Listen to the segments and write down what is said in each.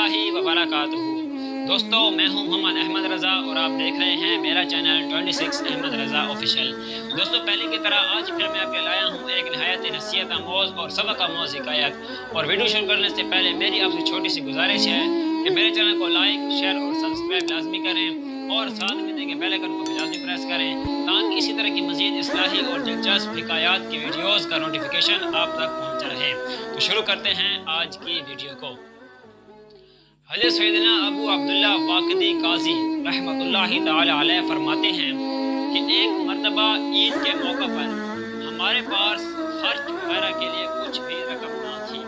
اللہ وبرکاتہ۔ دوستو میں ہوں محمد احمد رضا اور آپ دیکھ رہے ہیں میرا چینل 26 احمد رضا آفیشیل۔ دوستو پہلے کی طرح آج پھر میں آپ کے لایا ہوں ایک نہایت نصیحت آموز اور سبق آموز حکایت، اور ویڈیو شروع کرنے سے پہلے میری آپ سے چھوٹی سی گزارش ہے کہ میرے چینل کو لائک، شیئر اور سبسکرائب لازمی کریں اور ساتھ میں دیں کہ بیل آئیکن کو بھی لازمی پریس کریں تاکہ اسی طرح کی مزید اصلاحی اور دلچسپ حکایات کی ویڈیوز کا نوٹیفیکیشن آپ تک پہنچ رہے۔ تو شروع کرتے ہیں آج کی ویڈیو کو۔ حضرت سیدنا ابو عبداللہ واقدی قاضی رحمۃ اللہ تعالی علیہ فرماتے ہیں کہ ایک مرتبہ عید کے موقع پر ہمارے پاس خرچ وغیرہ کے لیے کچھ بھی رقم نہ تھی۔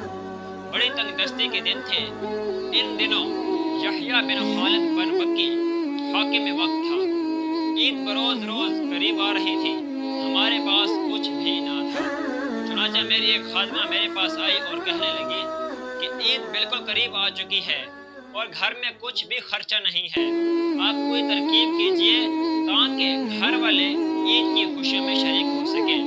بڑی تنگ دستی کے دن تھے۔ ان دنوں یحییٰ بن خالد بن مکی حاکم وقت تھا۔ عید بروز روز قریب آ رہی تھی، ہمارے پاس کچھ بھی نہ تھا۔ چنانچہ میری ایک خادمہ میرے پاس آئی اور کہنے لگی کہ عید بالکل قریب آ چکی ہے اور گھر میں کچھ بھی خرچہ نہیں ہے، آپ کوئی ترکیب کیجئے تاکہ گھر والے عید کی خوشیوں میں شریک ہو سکیں۔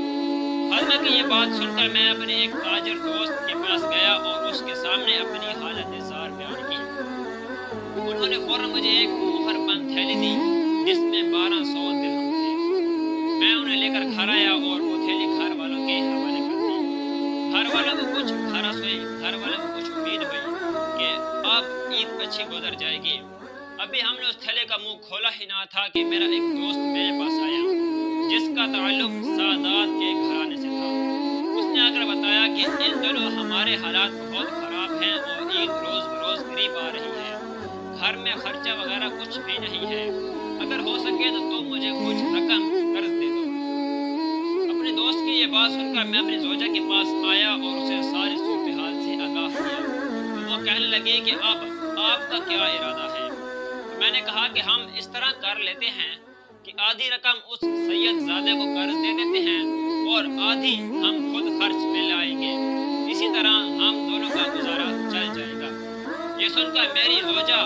خادمہ کی یہ بات سن کر میں اپنے ایک تاجر دوست کے پاس گیا اور اس کے سامنے اپنی حالت زار بیان کی۔ انہوں نے فوراً مجھے ایک مہر بند تھیلی دی جس میں 1200 درہم تھے۔ میں انہیں لے کر گھر آیا اور وہ تھیلی گھر والوں کے حوالے کر دی۔ گھر والوں کو کچھ بھروس ہوئی، گھر والوں کو کچھ امید ہوئی کہ اب عید اچھی گزر جائے گی۔ ابھی ہم نے اس تھیلے کا منہ کھولا ہی نہ تھا کہ میرا ایک دوست میرے پاس آیا جس کا تعلق سادات کے گھرانے سے تھا۔ اس نے آ کر بتایا کہ ان دنوں ہمارے حالات بہت خراب ہیں اور عید روز بروز قریب آ رہی ہے، گھر میں خرچہ وغیرہ کچھ بھی نہیں ہے، اگر ہو سکے تو تم مجھے کچھ رقم قرض دے دو۔ اپنے دوست کی یہ بات سن کر میں اپنی زوجہ کے پاس آیا اور اسے ساری صورتحال سے آگاہ کیا۔ وہ کہنے لگے کہ اب آپ کا کیا ارادہ ہے؟ میں نے کہا کہ ہم اس طرح کر لیتے ہیں کہ آدھی رقم اس سید زادے کو قرض دے دیتے ہیں اور آدھی ہم خود خرچ میں لائیں گے، اسی طرح ہم دونوں کا گزارا چل جائے گا۔ یہ سن کر میری زوجہ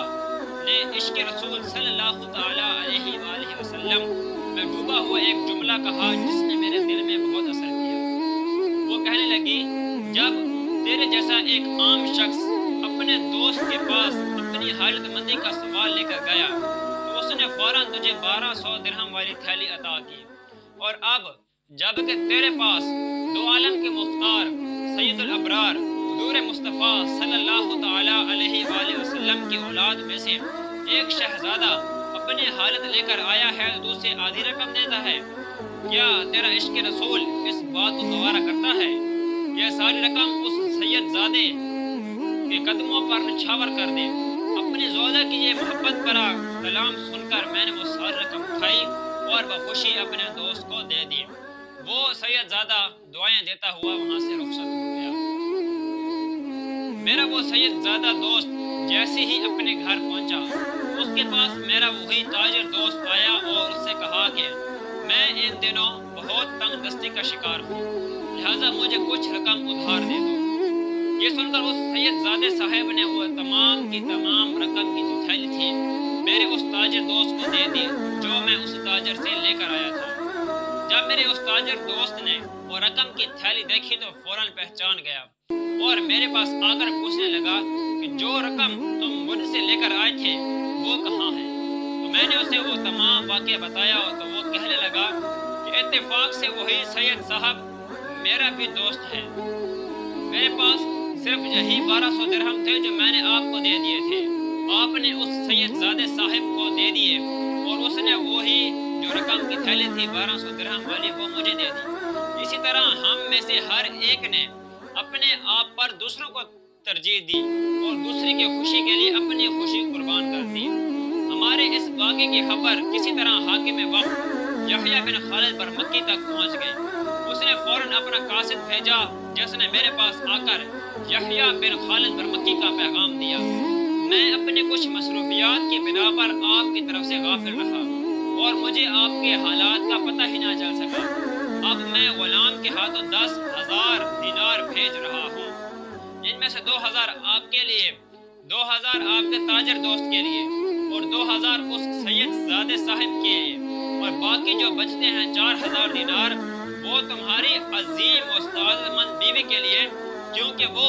نے عشق رسول صلی اللہ تعالی علیہ وآلہ وسلم میں ڈوبا ہوا ایک جملہ کہا جس نے میرے دل میں بہت اثر کیا۔ وہ کہنے لگی، جب تیرے جیسا ایک عام شخص اپنے دوست کے پاس اپنی حالت مندی کا سوال لے کر گیا تو اس نے فوراً تجھے 1200 درہم والی تھیلی عطا کی، اور اب جب کہ تیرے پاس دو عالم کے مختار سید الابرار حضور مصطفیٰ صلی اللہ تعالی علیہ وآلہ وسلم کی اولاد میں سے ایک شہزادہ اپنی حالت لے کر آیا ہے تو اسے آدھی رقم دیتا ہے، کیا تیرا عشق رسول اس بات کو گوارا کرتا ہے؟ یہ ساری رقم اس سید زادے کے قدموں پر نچھاور کر دے۔ اپنی زوجہ کی یہ محبت بھرا کلام سن کر میں نے وہ ساری رقم اٹھائی اور بخوشی اپنے دوست کو دے دی۔ وہ سید زادہ دعائیں دیتا ہوا وہاں سے رخصت ہو گیا۔ میرا وہ سید زادہ دوست جیسے ہی اپنے گھر پہنچا اس کے پاس میرا وہی تاجر دوست آیا اور اس سے کہا کہ میں ان دنوں بہت تنگ دستی کا شکار ہوں، لہٰذا مجھے کچھ رقم ادھار دے دو۔ یہ سن کر اس سید زادے صاحب نے وہ تمام کی تمام رقم کی جو تھیلی تھی میرے اس تاجر دوست کو دے دی جو میں اس تاجر سے لے کر آیا تھا۔ جب میرے اس تاجر دوست نے وہ رقم کی تھیلی دیکھی تو فوراً پہچان گیا اور میرے پاس آ کر پوچھنے لگا کہ جو رقم تم مجھ سے لے کر آئے تھے وہ کہاں ہے؟ تو میں نے اسے وہ تمام واقعہ بتایا تو وہ کہنے لگا کہ اتفاق سے وہی سید صاحب میرا بھی دوست ہے، میرے پاس صرف یہی 1200 درہم تھے جو میں نے آپ کو دے دیے تھے، آپ نے اس سید زادے صاحب کو دے دیے اور اس نے وہی جو رقم کی تھیلی تھی 1200 درہم والی وہ مجھے دے دی۔ اسی طرح ہم میں سے ہر ایک نے اپنے آپ پر دوسروں کو ترجیح دی اور دوسرے کی خوشی کے لیے اپنی خوشی قربان کر دی۔ ہمارے اس واقعے کی خبر کسی طرح حاکم وقت یحییٰ بن خالد بن مکی تک پہنچ گئی۔ اس نے فوراً اپنا قاصد بھیجا جس نے میرے پاس آ کر یحییٰ بن خالد بن مکی کا پیغام دیا۔ میں اپنے کچھ مصروفیات کی بنا پر آپ کی طرف سے غافل رہا اور مجھے آپ کے حالات کا پتہ ہی نہ چل سکا۔ اب میں غلام کے ہاتھوں 10,000 دینار بھیج رہا ہوں، ان میں سے 2,000 آپ کے لیے، 2,000 آپ کے تاجر دوست کے لیے اور 2,000 اس سید زادے صاحب کے لیے، اور باقی جو بچتے ہیں 4,000 دینار وہ تمہاری عظیم و سعادت مند بیوی کے لیے، کیونکہ وہ